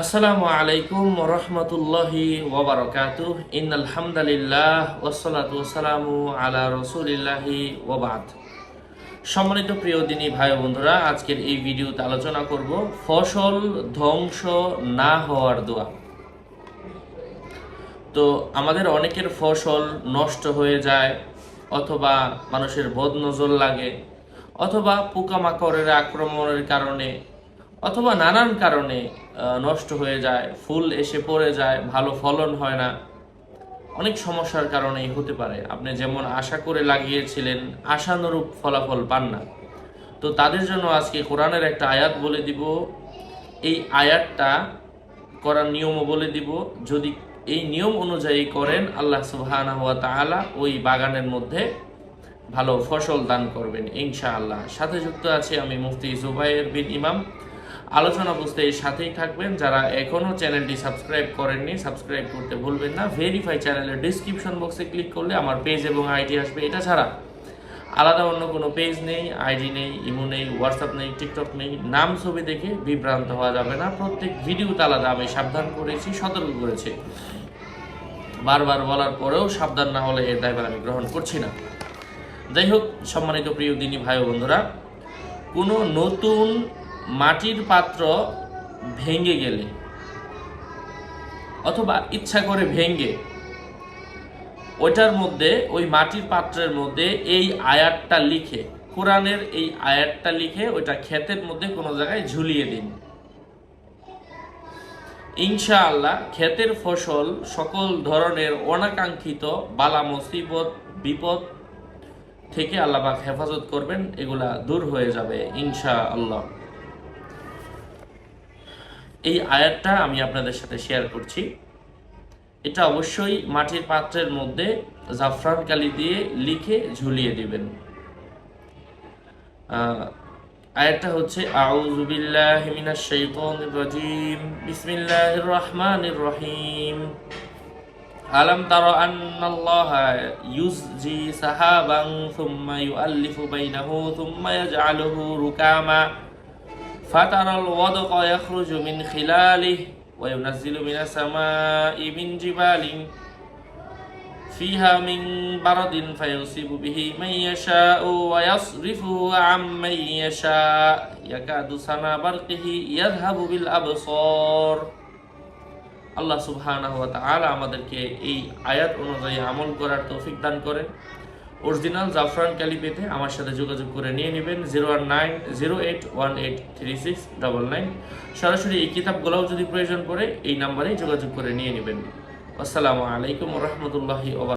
আসসালামু আলাইকুম রহমতুল্লাহি ওয়াবারাকাতুহ। ইন্নাল হামদালিল্লাহ ওয়াসসালাতু ওয়াসসালামু আলা রাসূলিল্লাহি ওয়া বাদ। সম্মানিত প্রিয় দিনী ভাই বন্ধুরা, আজকের এই ভিডিওতে আলোচনা করব ফসল ধ্বংস না হওয়ার দোয়া। তো আমাদের অনেকের ফসল নষ্ট হয়ে যায়, অথবা মানুষের বদনজর লাগে, অথবা পোকামাকড়ের আক্রমণের কারণে, অথবা নানান কারণে নষ্ট হয়ে যায়, ফুল এসে পড়ে যায়, ভালো ফলন হয় না। অনেক সমস্যার কারণেই হতে পারে। আপনি যেমন আশা করে লাগিয়েছিলেন, আশানুরূপ ফলাফল পান না। তো তাদের জন্য আজকে কোরআনের একটা আয়াত বলে দিব। এই আয়াতটা করার নিয়মও বলে দিব। যদি এই নিয়ম অনুযায়ী করেন, আল্লাহ সুবহানাহু ওয়া তাআলা ওই বাগানের মধ্যে ভালো ফসল দান করবেন ইনশাআল্লাহ। সাথে যুক্ত আছে আমি মুফতি জুবায়ের বিন ইমাম। আলোচনা বুঝতে এই সাথেই থাকবেন। যারা এখনও চ্যানেলটি সাবস্ক্রাইব করেননি, সাবস্ক্রাইব করতে ভুলবেন না। ভেরিফাই চ্যানেলের ডিসক্রিপশন বক্সে ক্লিক করলে আমার পেজ এবং আইডি আসবে। এটা ছাড়া আলাদা অন্য কোনো পেজ নেই, আইডি নেই, ইমো নেই, হোয়াটসঅ্যাপ নেই, টিকটক নেই। নাম ছবি দেখে বিভ্রান্ত হওয়া যাবে না। প্রত্যেক ভিডিওতে আলাদা আমি সাবধান করেছি, সতর্ক করেছি। বারবার বলার পরেও সাবধান না হলে এর দায়ভার আমি গ্রহণ করছি না। যাই হোক, সম্মানিত প্রিয় দিনী ভাই ও বন্ধুরা, কোনো নতুন মাটির পাত্র ভেঙে গেলে, অথবা ইচ্ছা করে ভেঙে ওইটার মধ্যে, ওই মাটির পাত্রের মধ্যে এই আয়াতটা লিখে, কোরআনের এই আয়াতটা লিখে ওইটা ক্ষেতের মধ্যে কোনো জায়গায় ঝুলিয়ে দিন। ইনশাআল্লাহ ক্ষেতের ফসল সকল ধরনের অনাকাঙ্ক্ষিত বালা মুসিবত বিপদ থেকে আল্লাহ পাক হেফাজত করবেন, এগুলা দূর হয়ে যাবে ইনশাআল্লাহ। এই আয়াতটা আমি আপনাদের সাথে শেয়ার করছি। এটা অবশ্যই মাটির পাত্রের মধ্যে জাফরান কালি দিয়ে লিখে ঝুলিয়ে দিবেন। আয়াতটা হচ্ছে আউযু বিল্লাহি মিনাশ শাইতানির রাজীম, বিসমিল্লাহির রহমানির রহিম। আলাম তারা আন্নাল্লাহা ইউযজি সাহাবান সুম্মা ইউআল্লিফু বাইনাহু সুম্মা ইয়াজআলুহু রুকামা ফাতারাল ওয়াদকা ইয়াখরুজু মিন খিলালিহি ওয়া ইউনাজ্জিলু মিনাস সামাই মিন জিবালিন ফিহা মিন বারাদিন ফায়ুসিবু বিহি মান ইয়াশাউ ওয়া ইয়াসরিফুহু আম্মান ইয়াশা ইয়াকাদু সানা বারকিহি ইয়াযহাবু বিল আবসার। আল্লাহ সুবহানাহু ওয়া তাআলা আমাদেরকে এই আয়াত অনুযায়ী আমল করার তৌফিক দান করেন। অরিজিনাল জাফরান কালি পেতে আমার সাথে যোগাযোগ করে নিয়ে নেবেন 01908183699। সরাসরি এই কিতাবগুলোও যদি প্রয়োজন পড়ে এই নাম্বারেই যোগাযোগ করে নিয়ে নেবেন। আসসালামু আলাইকুম ওয়া রাহমাতুল্লাহি ওয়া বারাকাতুহু।